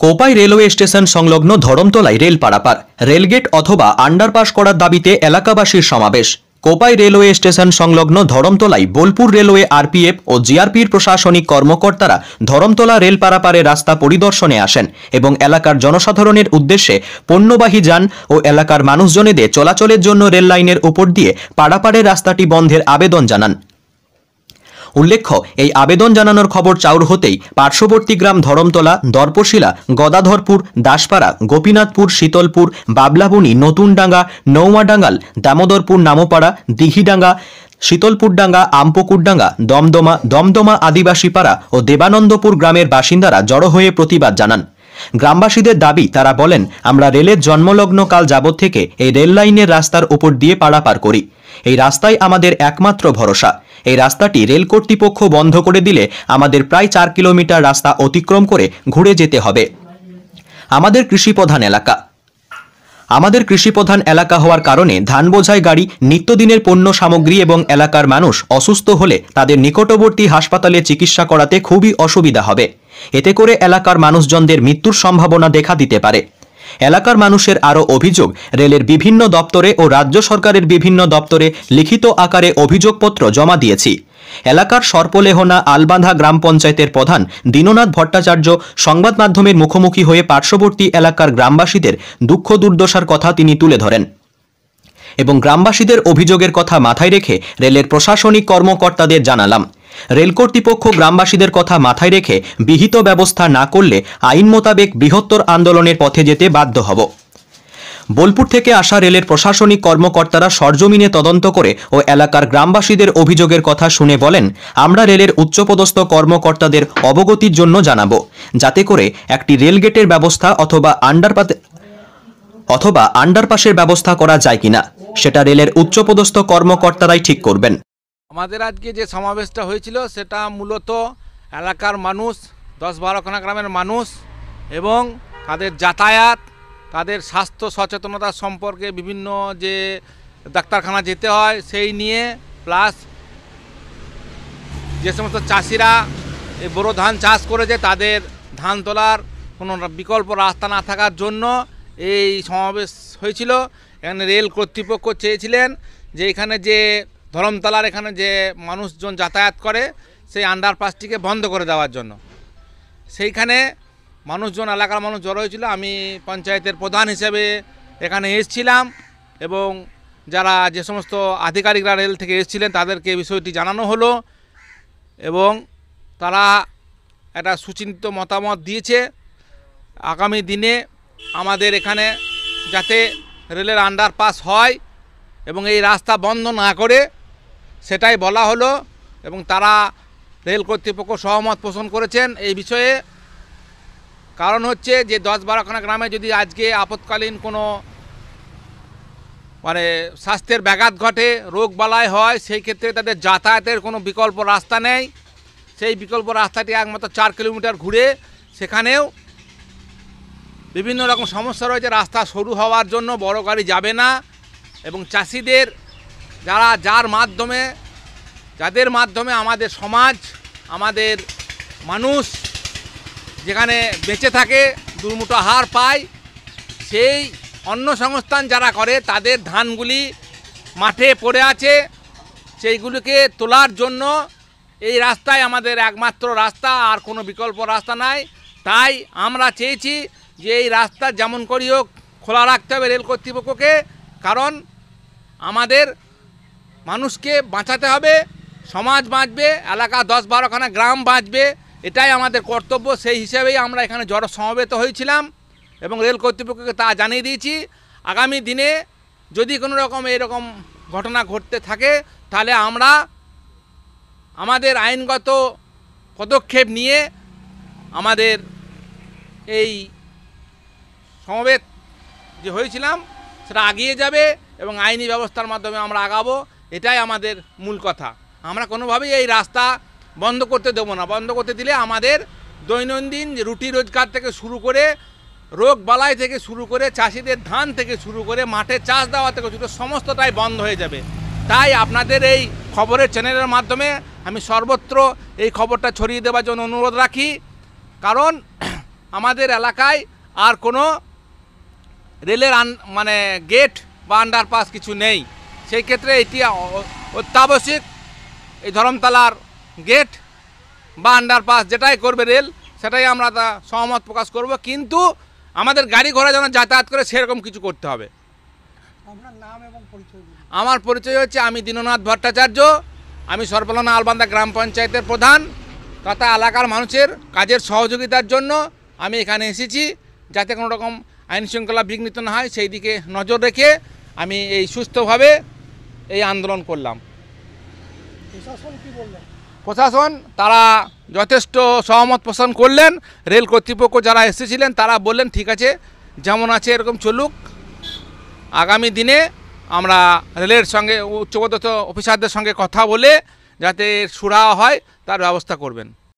Kopai railway station সংলগ্ন ধরমতলায় rail পারাপার, rail gate অথবা আন্ডারপাস করার দাবিতে এলাকাবাসীর সমাবেশ। কোপাই রেলওয়ে স্টেশন সংলগ্ন ধরমতলায় বোলপুর রেলওয়ে আরপিএফ ও জিআরপির প্রশাসনিক কর্মকর্তারা ধরমতলা রেল পারাপারে রাস্তা পরিদর্শনে আসেন এবং এলাকার জনসাধারণের উদ্দেশ্যে পণ্যবাহী যান ও এলাকার মানুষজনেদের চলাচলের জন্য রেল লাইনের উপর দিয়ে পারাপারের রাস্তাটি বন্ধের আবেদন জানান। উল্লেখ্য, এই আবেদন জানানোর খবর চাউর হতেই পার্শ্ববর্তী গ্রাম ধরমতলা, দর্পশিলা, গদাধরপুর, দাসপাড়া, গোপীনাথপুর, শীতলপুর, বাবলাবনী, নতুনডাঙ্গা, নৌমাডাঙ্গাল, দামোদরপুর, নামোপাড়া, দিঘিডাঙ্গা, শীতলপুরডাঙ্গা, আমপুকুরডাঙ্গা, দমদমা আদিবাসী পাড়া ও দেবানন্দপুর গ্রামের বাসিন্দারা জড়ো হয়ে প্রতিবাদ জানান। গ্রামবাসীদের দাবি, তারা বলেন, আমরা রেলের জন্মলগ্ন কাল যাবৎ থেকে এই রেল লাইনের রাস্তার উপর দিয়ে পারাপার করি। এই রাস্তাই আমাদের একমাত্র ভরসা। এই রাস্তাটি রেল কর্তৃপক্ষ বন্ধ করে দিলে আমাদের প্রায় 4 কিলোমিটার রাস্তা অতিক্রম করে ঘুরে যেতে হবে। আমাদের কৃষিপ্রধান এলাকা হওয়ার কারণে ধান বোঝাই গাড়ি, নিত্যদিনের পণ্য সামগ্রী এবং এলাকার মানুষ অসুস্থ হলে তাদের নিকটবর্তী হাসপাতালে চিকিৎসা করাতে খুবই অসুবিধা হবে। এতে করে এলাকার মানুষজনদের মৃত্যুর সম্ভাবনা দেখা দিতে পারে। এলাকার মানুষের আরও অভিযোগ, রেলের বিভিন্ন দপ্তরে ও রাজ্য সরকারের বিভিন্ন দপ্তরে লিখিত আকারে অভিযোগপত্র জমা দিয়েছি। এলাকার সর্পলেহনা আলবাঁধা গ্রাম পঞ্চায়েতের প্রধান দীননাথ ভট্টাচার্য সংবাদ মাধ্যমের মুখোমুখি হয়ে পার্শ্ববর্তী এলাকার গ্রামবাসীদের দুঃখ দুর্দশার কথা তিনি তুলে ধরেন এবং গ্রামবাসীদের অভিযোগের কথা মাথায় রেখে রেলের প্রশাসনিক কর্মকর্তাদের জানালাম। রেল কর্তৃপক্ষ গ্রামবাসীদের কথা মাথায় রেখে বিহিত ব্যবস্থা না করলে আইন মোতাবেক বৃহত্তর আন্দোলনের পথে যেতে বাধ্য হব। বোলপুর থেকে আসা রেলের প্রশাসনিক কর্মকর্তারা সরজমিনে তদন্ত করে ও এলাকার গ্রামবাসীদের অভিযোগের কথা শুনে বলেন, আমরা রেলের উচ্চপদস্থ কর্মকর্তাদের অবগতির জন্য জানাবো, যাতে করে একটি রেলগেটের ব্যবস্থা অথবা আন্ডারপাসের ব্যবস্থা করা যায় কিনা সেটা রেলের উচ্চপদস্থ কর্মকর্তারাই ঠিক করবেন। আমাদের আজকে যে সমাবেশটা হয়েছিল সেটা মূলত এলাকার মানুষ, 10-12খানা গ্রামের মানুষ এবং তাদের যাতায়াত, তাদের স্বাস্থ্য সচেতনতা সম্পর্কে বিভিন্ন যে ডাক্তারখানা যেতে হয় সেই নিয়ে, প্লাস যে সমস্ত চাষিরা এই বোরো ধান চাষ করেছে তাদের ধান তোলার কোনো বিকল্প রাস্তা না থাকার জন্য এই সমাবেশ হয়েছিল। এখানে রেল কর্তৃপক্ষ চেয়েছিলেন যে এখানে যে ধরমতলার এখানে যে মানুষজন যাতায়াত করে সেই আন্ডারপাসটিকে বন্ধ করে দেওয়ার জন্য। সেইখানে মানুষজন, এলাকার মানুষ জড়ো হয়েছিল। আমি পঞ্চায়েতের প্রধান হিসেবে এখানে এসেছিলাম এবং যারা যে সমস্ত আধিকারিকরা রেল থেকে এসেছিলেন তাদেরকে বিষয়টি জানানো হলো এবং তারা একটা সুচিন্তিত মতামত দিয়েছে। আগামী দিনে আমাদের এখানে যাতে রেলের আন্ডারপাস হয় এবং এই রাস্তা বন্ধ না করে সেটাই বলা হলো এবং তারা রেল কর্তৃপক্ষ সহমত পোষণ করেছেন এই বিষয়ে। কারণ হচ্ছে যে 10-12খানা গ্রামে যদি আজকে আপৎকালীন কোনো স্বাস্থ্যের ব্যাঘাত ঘটে, রোগ বালাই হয়, সেই ক্ষেত্রে তাদের যাতায়াতের কোনো বিকল্প রাস্তা নেই। সেই বিকল্প রাস্তাটি একমাত্র 4 কিলোমিটার ঘুরে, সেখানেও বিভিন্ন রকম সমস্যা রয়েছে। রাস্তা সরু হওয়ার জন্য বড় গাড়ি যাবে না এবং চাষিদের যাদের মাধ্যমে আমাদের সমাজ, আমাদের মানুষ যেখানে বেঁচে থাকে, দুর্মুঠো আহার পায়, সেই অন্ন সংস্থান যারা করে তাদের ধানগুলি মাঠে পড়ে আছে, সেইগুলিকে তোলার জন্য এই রাস্তাই আমাদের একমাত্র রাস্তা, আর কোনো বিকল্প রাস্তা নাই। তাই আমরা চেয়েছি যে এই রাস্তা যেমন করি হোক খোলা রাখতে হবে রেল কর্তৃপক্ষকে, কারণ আমাদের মানুষকে বাঁচাতে হবে, সমাজ বাঁচবে, এলাকা 10-12খানা গ্রাম বাঁচবে, এটাই আমাদের কর্তব্য। সেই হিসেবেই আমরা এখানে জড়ো সমবেত হয়েছিলাম এবং রেল কর্তৃপক্ষকে তা জানিয়ে দিয়েছি। আগামী দিনে যদি কোনো রকম এরকম ঘটনা ঘটতে থাকে তাহলে আমরা আমাদের আইনগত পদক্ষেপ নিয়ে আমাদের এই সমবেত যে হয়েছিলাম সেটা এগিয়ে যাবে এবং আইনি ব্যবস্থার মাধ্যমে আমরা আগাবো, এটাই আমাদের মূল কথা। আমরা কোনোভাবেই এই রাস্তা বন্ধ করতে দেবো না। বন্ধ করতে দিলে আমাদের দৈনন্দিন রুটি রোজগার থেকে শুরু করে, রোগ বালাই থেকে শুরু করে, চাষিদের ধান থেকে শুরু করে, মাঠে চাষ দেওয়া থেকে শুরু করে সমস্তটাই বন্ধ হয়ে যাবে। তাই আপনাদের এই খবরের চ্যানেলের মাধ্যমে আমি সর্বত্র এই খবরটা ছড়িয়ে দেওয়ার জন্য অনুরোধ রাখি, কারণ আমাদের এলাকায় আর কোনো রেলের মানে গেট বা আন্ডারপাস কিছু নেই। সেই ক্ষেত্রে এটি অত্যাবশ্যক এই ধরমতলার গেট বা আন্ডারপাস যেটাই করবে রেল সেটাই আমরা তা সহমত প্রকাশ করব, কিন্তু আমাদের গাড়ি ঘোড়া যেন যাতায়াত করে সেরকম কিছু করতে হবে। আপনার নাম এবং পরিচয় বলুন। আমার পরিচয় হচ্ছে, আমি দীননাথ ভট্টাচার্য, আমি সরপলানা আলবান্দা গ্রাম পঞ্চায়েতের প্রধান তথা এলাকার মানুষের কাজের সহযোগিতার জন্য আমি এখানে এসেছি, যাতে কোনো রকম আইন শৃঙ্খলা বিঘ্নিত না হয় সেই দিকে নজর রেখে আমি এই সুস্থভাবে এই আন্দোলন করলাম। প্রশাসন কি বললেন? প্রশাসন তারা যথেষ্ট সহমত পোষণ করলেন। রেল কর্তৃপক্ষ যারা এসেছিলেন তারা বললেন ঠিক আছে, যেমন আছে এরকম চলুক, আগামী দিনে আমরা রেলের সঙ্গে উচ্চপদস্থ অফিসারদের সঙ্গে কথা বলে যাতে সুরাহা হয় তার ব্যবস্থা করবেন।